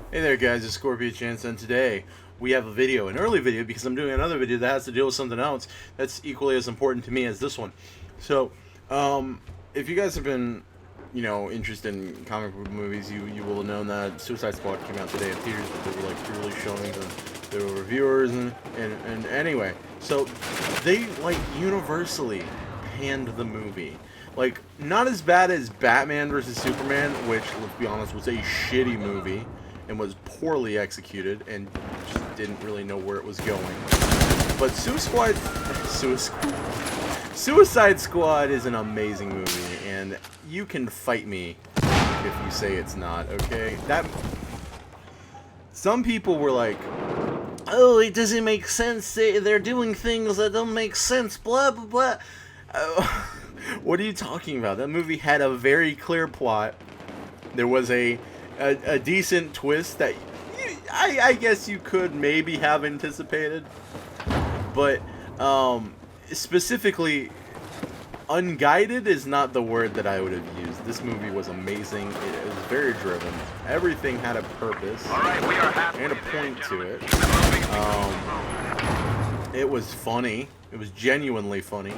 Hey there guys, it's Scorpio Chance, and today we have a video, an early video, because I'm doing another video that has to deal with something else that's equally as important to me as this one. So, if you guys have been, interested in comic book movies, you will have known that Suicide Squad came out today in theaters, but there were like pre-release showings and there were reviewers and anyway, so they like universally panned the movie. Like, not as bad as Batman versus Superman, which, let's be honest, was a shitty movie and was poorly executed and just didn't really know where it was going. But Suicide Squad is an amazing movie, and you can fight me if you say it's not, okay? Some people were like, oh, it doesn't make sense, they're doing things that don't make sense, blah, blah, blah. What are you talking about? That movie had a very clear plot. There was a decent twist that I guess you could maybe have anticipated, but specifically, unguided is not the word that I would have used. This movie was amazing. It was very driven. Everything had a purpose and a point to it. It was funny. It was genuinely funny.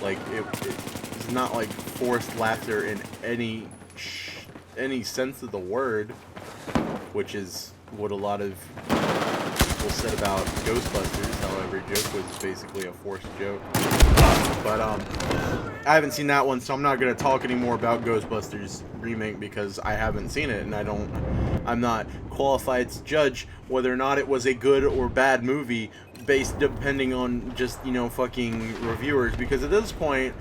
Like it's not like forced laughter in any sense of the word, which is what a lot of people said about Ghostbusters, how every joke was basically a forced joke. But I haven't seen that one, so I'm not gonna talk anymore about Ghostbusters remake because I haven't seen it, and I'm not qualified to judge whether or not it was a good or bad movie based depending on just, fucking reviewers, because at this point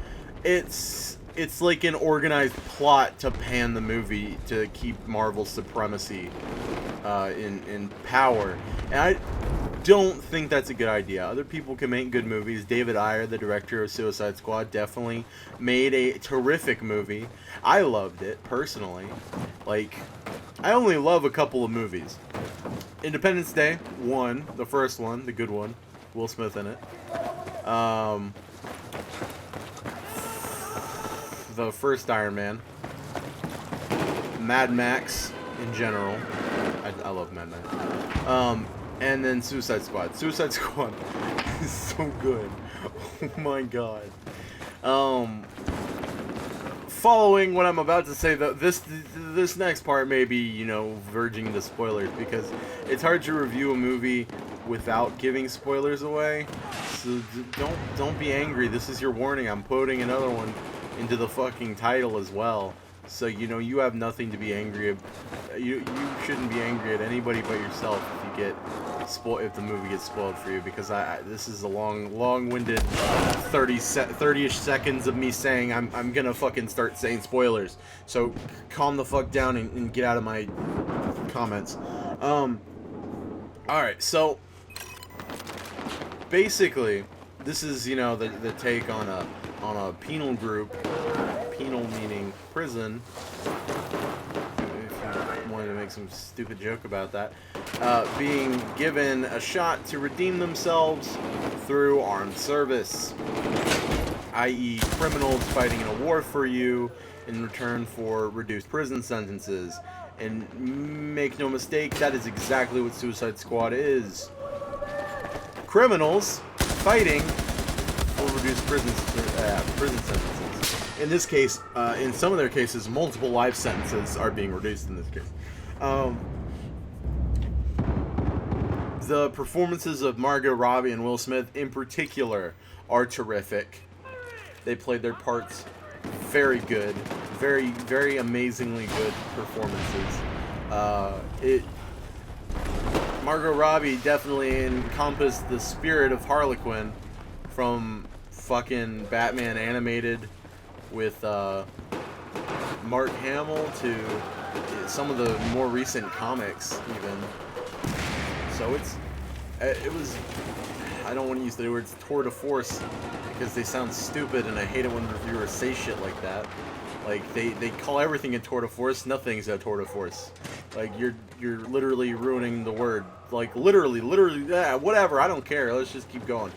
it's like an organized plot to pan the movie to keep Marvel's supremacy in power. And I don't think that's a good idea. Other people can make good movies. David Ayer, the director of Suicide Squad, definitely made a terrific movie. I loved it, personally. Like, I only love a couple of movies. Independence Day, 1, the first one, the good one. Will Smith in it. The first Iron Man, Mad Max in general. I love Mad Max. And then Suicide Squad. Suicide Squad is so good. Oh my god. Following what I'm about to say, though, this next part may be, verging into spoilers, because it's hard to review a movie without giving spoilers away. So don't be angry. This is your warning. I'm putting another one into the fucking title as well, so you have nothing to be angry at. You shouldn't be angry at anybody but yourself if you get if the movie gets spoiled for you, because this is a long-winded 30-ish seconds of me saying I'm gonna fucking start saying spoilers, so calm the fuck down and get out of my comments. Alright, so basically this is the take on a penal group. Penal meaning prison, if you wanted to make some stupid joke about that, being given a shot to redeem themselves through armed service, i.e. criminals fighting in a war for you in return for reduced prison sentences. And make no mistake, that is exactly what Suicide Squad is. Criminals fighting for reduced prison sentences. In this case, in some of their cases, multiple life sentences are being reduced in this case. The performances of Margot Robbie and Will Smith in particular are terrific. They played their parts very good. Very, very amazingly good performances. Margot Robbie definitely encompassed the spirit of Harlequin from fucking Batman animated with Mark Hamill to some of the more recent comics even. So it was, I don't want to use the words tour de force because they sound stupid, and I hate it when reviewers say shit like that. Like they call everything a tour de force. Nothing's a tour de force. Like you're literally ruining the word. Like literally, yeah, whatever. I don't care. Let's just keep going.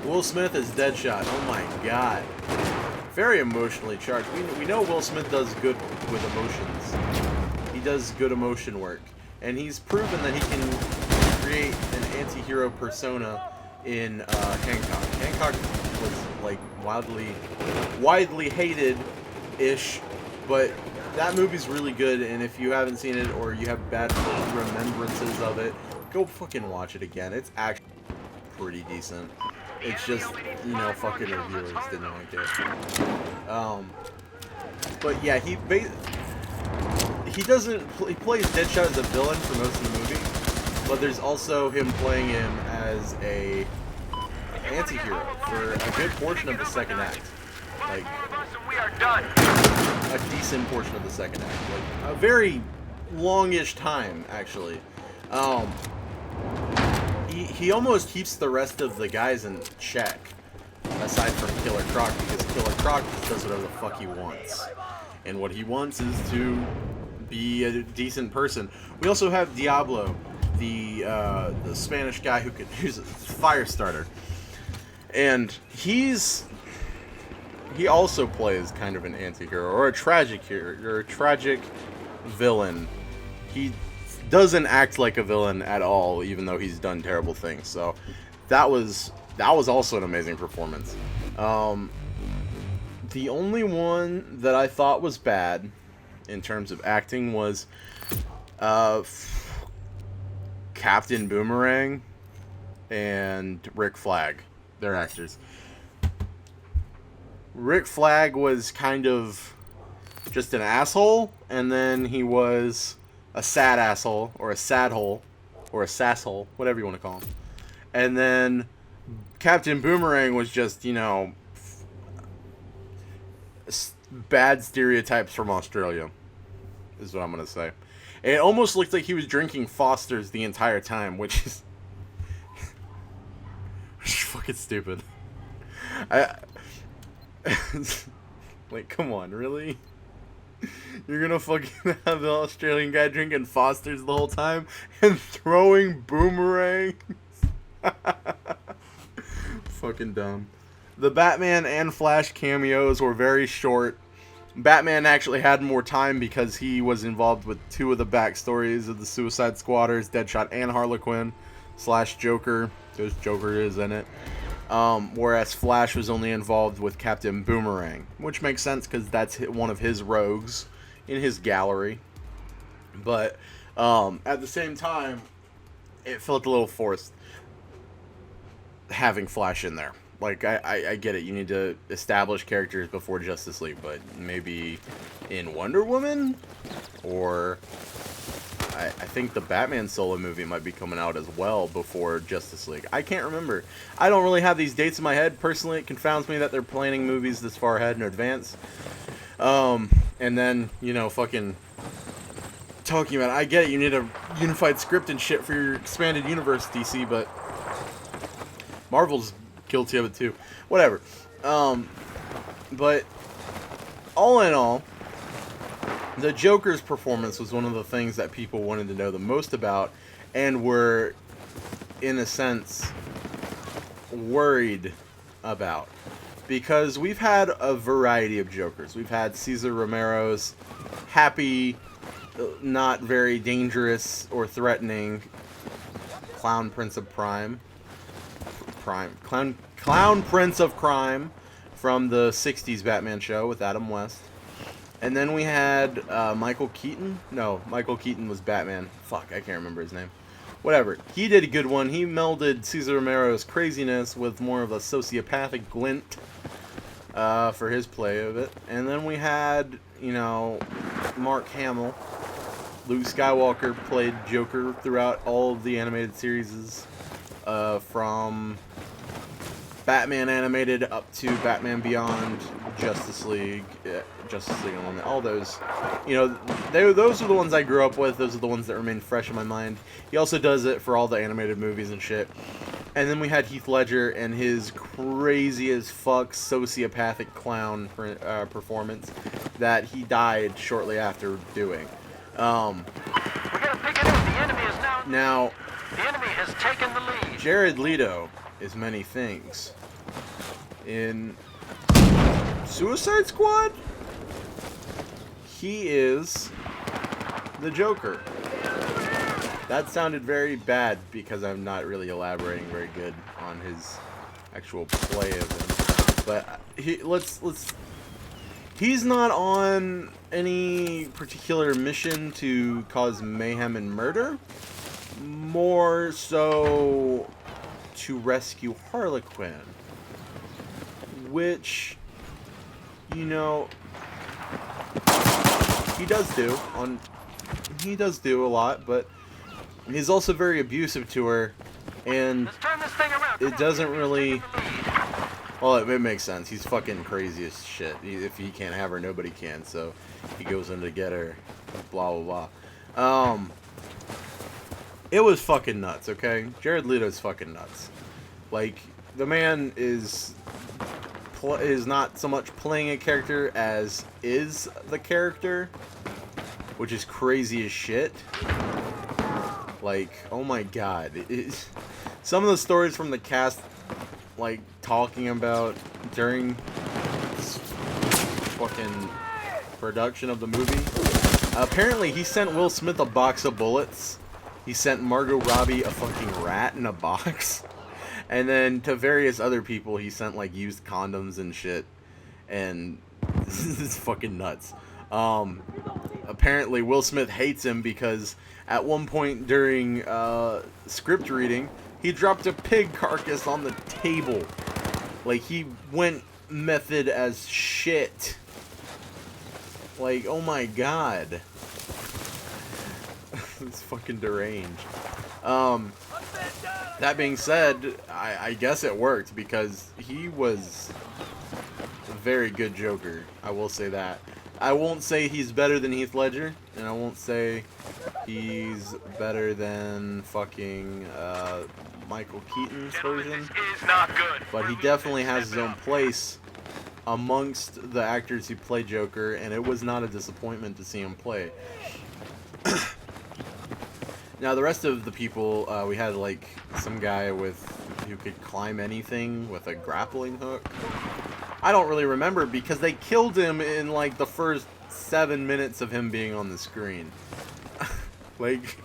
Will Smith is Deadshot. Oh my god. Very emotionally charged. We know Will Smith does good with emotions. He He does good emotion work, and he's proven that he can create an anti-hero persona in Hancock. Hancock was like widely hated-ish, but that movie's really good, and if you haven't seen it or you have bad remembrances of it, go fucking watch it again. It's actually pretty decent. It's just, you know, fucking reviewers didn't like it. But yeah, he doesn't, he plays Deadshot as a villain for most of the movie, but there's also him playing him as a anti-hero for a good portion of the second act. Like, a decent portion of the second act. Like, a very longish time, actually. He almost keeps the rest of the guys in check, aside from Killer Croc, because Killer Croc does whatever the fuck he wants. And what he wants is to be a decent person. We also have Diablo, the Spanish guy who's a fire starter. And he also plays kind of an anti-hero, or a tragic hero, or a tragic villain. He doesn't act like a villain at all, even though he's done terrible things. So that was also an amazing performance. The only one that I thought was bad in terms of acting was Captain Boomerang and Rick Flag. They're actors. Rick Flag was kind of just an asshole, and then he was a sad asshole, or a sad hole, or a sasshole, whatever you want to call him. And then Captain Boomerang was just, you know, bad stereotypes from Australia, is what I'm going to say. It almost looked like he was drinking Foster's the entire time, which is fucking stupid. Like, come on, really? You're gonna fucking have the Australian guy drinking Foster's the whole time and throwing boomerangs? Fucking dumb. The Batman and Flash cameos were very short. Batman actually had more time because he was involved with two of the backstories of the Suicide Squatters, Deadshot and Harlequin / Joker, because Joker is in it. Whereas Flash was only involved with Captain Boomerang, which makes sense because that's one of his rogues in his gallery. But at the same time, it felt a little forced having Flash in there. Like, I get it, you need to establish characters before Justice League, but maybe in Wonder Woman? Or I think the Batman solo movie might be coming out as well before Justice League. I can't remember. I don't really have these dates in my head. Personally, it confounds me that they're planning movies this far ahead in advance. And then, you know, fucking talking about it. I get it, you need a unified script and shit for your expanded universe, DC, but Marvel's guilty of it too. Whatever. But all in all, the Joker's performance was one of the things that people wanted to know the most about and were, in a sense, worried about. Because we've had a variety of Jokers. We've had Cesar Romero's happy, not very dangerous or threatening Clown Prince of Clown Prince of Crime from the 60s Batman show with Adam West. And then we had Michael Keaton. No, Michael Keaton was Batman. Fuck, I can't remember his name. Whatever. He did a good one. He melded Cesar Romero's craziness with more of a sociopathic glint for his play of it. And then we had, you know, Mark Hamill. Luke Skywalker played Joker throughout all of the animated series, from Batman Animated up to Batman Beyond, Justice League Unlimited, all those. You know, those are the ones I grew up with. Those are the ones that remain fresh in my mind. He also does it for all the animated movies and shit. And then we had Heath Ledger and his crazy as fuck sociopathic clown performance that he died shortly after doing. We gotta pick it up. The enemy is Now, the enemy has taken the lead. Jared Leto is many things. In Suicide Squad, he is the Joker. That sounded very bad because I'm not really elaborating very good on his actual play of him. But he's not on any particular mission to cause mayhem and murder. More so to rescue Harley Quinn. Which, you know, he does do a lot, but he's also very abusive to her, and Let's turn this thing around. it doesn't really... Well, it makes sense. He's fucking crazy as shit. If he can't have her, nobody can, so he goes in to get her. Blah, blah, blah. It was fucking nuts, okay? Jared Leto's fucking nuts. Like, the man is not so much playing a character as is the character, which is crazy as shit. Like, oh my god. Some of the stories from the cast, like, talking about during this fucking production of the movie. Apparently, he sent Will Smith a box of bullets. He sent Margot Robbie a fucking rat in a box. And then to various other people, he sent, like, used condoms and shit. And this is fucking nuts. Apparently, Will Smith hates him because at one point during script reading, he dropped a pig carcass on the table. Like, he went method as shit. Like, oh my god. It's fucking deranged. That being said, I guess it worked because he was a very good Joker. I will say that. I won't say he's better than Heath Ledger, and I won't say he's better than fucking Michael Keaton's version. This is not good. But he definitely has his own place amongst the actors who play Joker, and it was not a disappointment to see him play. Now, the rest of the people, we had, like, some guy who could climb anything with a grappling hook. I don't really remember because they killed him in, like, the first 7 minutes of him being on the screen. Like,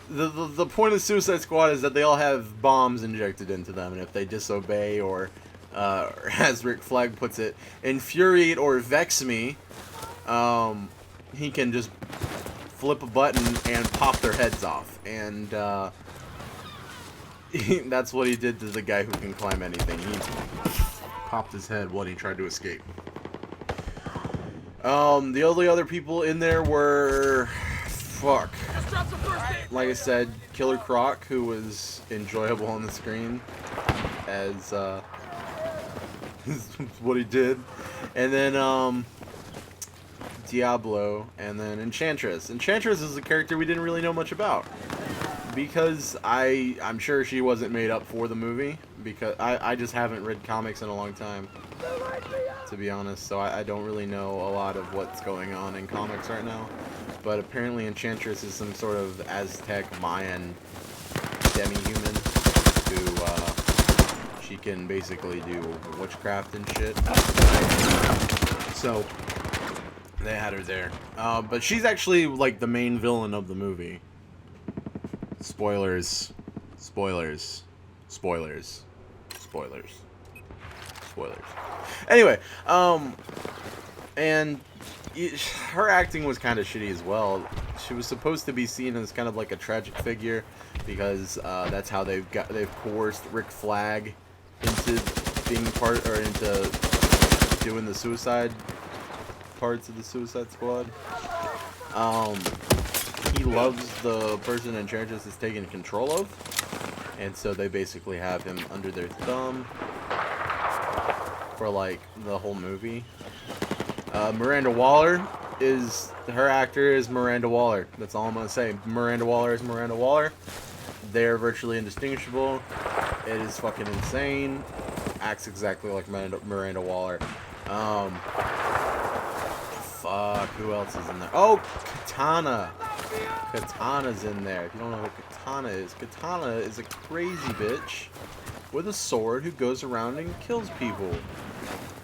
the point of Suicide Squad is that they all have bombs injected into them, and if they disobey or, as Rick Flag puts it, infuriate or vex me, he can just flip a button and pop their heads off. And that's what he did to the guy who can climb anything. He popped his head when he tried to escape. The only other people in there were... Fuck. Like I said, Killer Croc, who was enjoyable on the screen as what he did. And then Diablo, and then Enchantress. Enchantress is a character we didn't really know much about because I'm sure she wasn't made up for the movie, because I just haven't read comics in a long time, to be honest, so I don't really know a lot of what's going on in comics right now. But apparently Enchantress is some sort of Aztec Mayan demi-human who she can basically do witchcraft and shit. So they had her there. But she's actually, like, the main villain of the movie. Spoilers. Spoilers. Spoilers. Spoilers. Spoilers. Anyway, and her acting was kind of shitty as well. She was supposed to be seen as kind of like a tragic figure because that's how they've coerced Rick Flag into being into doing the suicide parts of the Suicide Squad. He loves the person Enchantress is taking control of, and so they basically have him under their thumb for, like, the whole movie. Miranda Waller her actor is Miranda Waller. That's all I'm gonna say. Miranda Waller is Miranda Waller. They're virtually indistinguishable. It is fucking insane. Acts exactly like Miranda Waller. Fuck, who else is in there? Oh, Katana. Katana's in there. If you don't know what Katana is a crazy bitch with a sword who goes around and kills people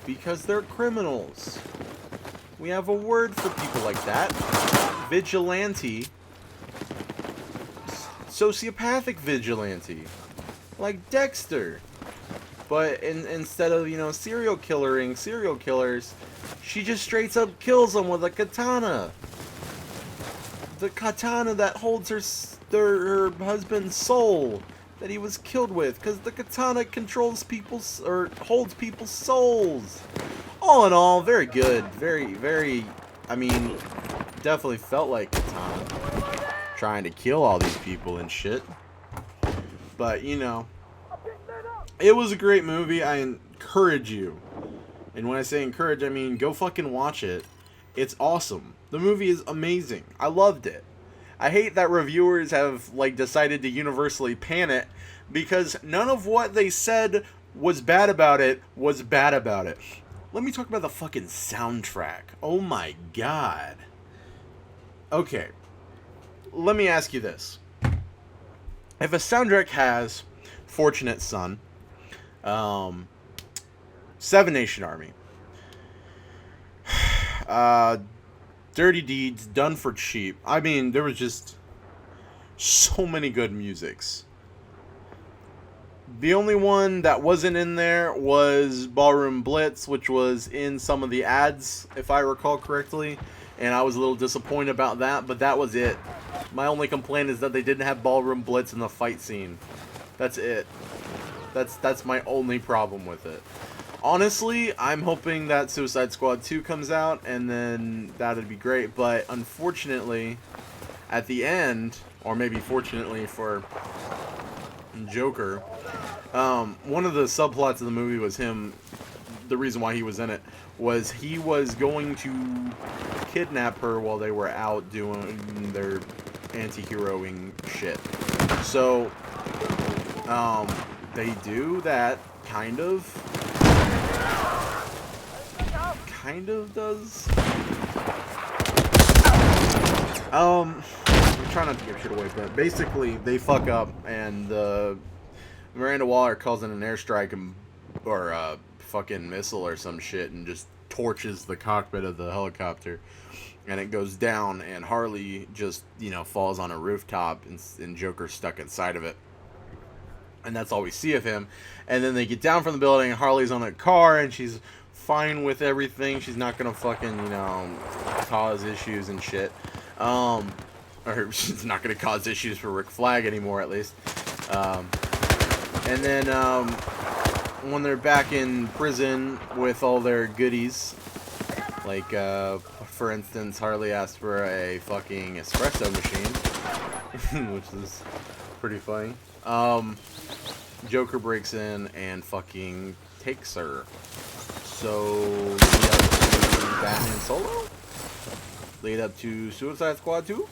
because they're criminals. We have a word for people like that. vigilante, sociopathic vigilante, like Dexter. But instead of, you know, serial killers, she just straight up kills them with a katana. The katana that holds her husband's soul that he was killed with, because the katana controls people's, or holds people's souls. All in all, very good. Very, I mean, definitely felt like katana trying to kill all these people and shit. But, you know, it was a great movie. I encourage you. And when I say encourage, I mean go fucking watch it. It's awesome. The movie is amazing. I loved it. I hate that reviewers have, like, decided to universally pan it, because none of what they said was bad about it was bad about it. Let me talk about the fucking soundtrack. Oh my god. Okay. Let me ask you this. If a soundtrack has Fortunate Son, Seven Nation Army, Dirty Deeds, Done for Cheap. I mean, there was just so many good musics. The only one that wasn't in there was Ballroom Blitz, which was in some of the ads, if I recall correctly, and I was a little disappointed about that, but that was it. My only complaint is that they didn't have Ballroom Blitz in the fight scene. That's it. That's my only problem with it. Honestly, I'm hoping that Suicide Squad 2 comes out, and then that'd be great, but unfortunately, at the end, or maybe fortunately for Joker, one of the subplots of the movie was him, the reason why he was in it, was he was going to kidnap her while they were out doing their anti-heroing shit. So, they do that, kind of does. I'm trying not to give shit away, but basically they fuck up, and Miranda Waller calls in an airstrike or a fucking missile or some shit, and just torches the cockpit of the helicopter, and it goes down, and Harley just, you know, falls on a rooftop, and Joker's stuck inside of it. And that's all we see of him. And then they get down from the building, and Harley's on a car, and she's fine with everything. She's not gonna fucking, you know, cause issues and shit. Or she's not gonna cause issues for Rick Flag anymore, at least. And then, when they're back in prison with all their goodies, like, for instance, Harley asked for a fucking espresso machine, which is pretty funny. Joker breaks in and fucking takes her. So, lead up to Batman Solo? Lead up to Suicide Squad 2?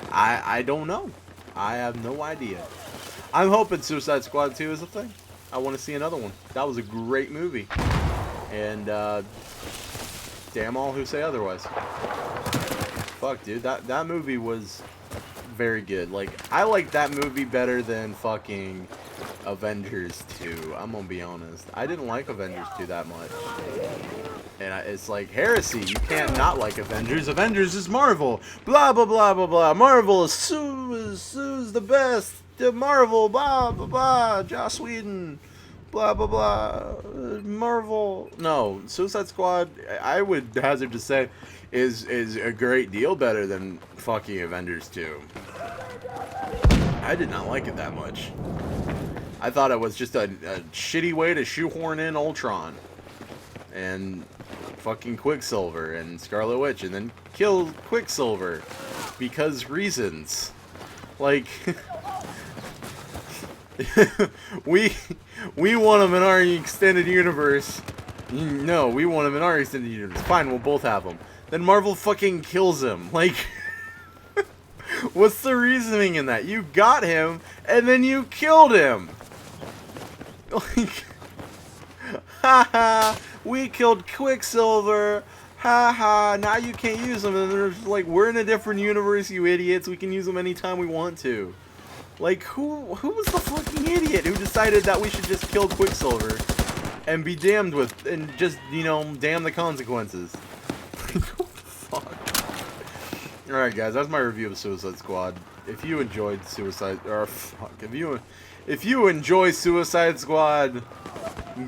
I don't know. I have no idea. I'm hoping Suicide Squad 2 is a thing. I want to see another one. That was a great movie. And, damn all who say otherwise. Fuck, dude. That movie was very good. Like, I like that movie better than fucking Avengers 2. I'm gonna be honest. I didn't like Avengers 2 that much. And it's like heresy. You can't not like Avengers. Avengers is Marvel. Blah, blah, blah, blah, blah. Marvel is Sue's the best. Marvel, blah, blah, blah. Joss Whedon. Blah, blah, blah. Marvel. No, Suicide Squad, I would hazard to say, is a great deal better than fucking Avengers 2. I did not like it that much. I thought it was just a shitty way to shoehorn in Ultron and fucking Quicksilver and Scarlet Witch, and then kill Quicksilver because reasons. Like, we want him in our extended universe. No, we want him in our extended universe. Fine, we'll both have him. Then Marvel fucking kills him. Like, what's the reasoning in that? You got him, and then you killed him. Like, haha, we killed Quicksilver. Haha, now you can't use him. And they're like, we're in a different universe, you idiots. We can use them anytime we want to. Like, who was the fucking idiot who decided that we should just kill Quicksilver and be damned with, and just, you know, damn the consequences? Like, what the fuck? Alright guys, that's my review of Suicide Squad. If you enjoyed if you enjoy Suicide Squad,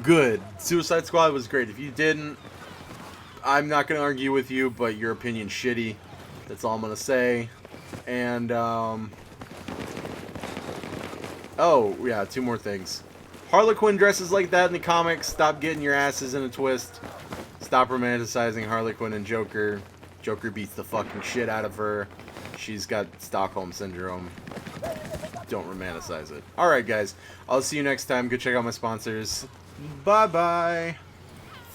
good. Suicide Squad was great. If you didn't, I'm not gonna argue with you, but your opinion's shitty. That's all I'm gonna say. And oh yeah, 2 more things. Harley Quinn dresses like that in the comics. Stop getting your asses in a twist. Stop romanticizing Harley Quinn and Joker. Joker beats the fucking shit out of her. She's got Stockholm Syndrome. Don't romanticize it. Alright, guys. I'll see you next time. Go check out my sponsors. Bye-bye.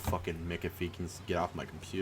Fucking McAfee can get off my computer.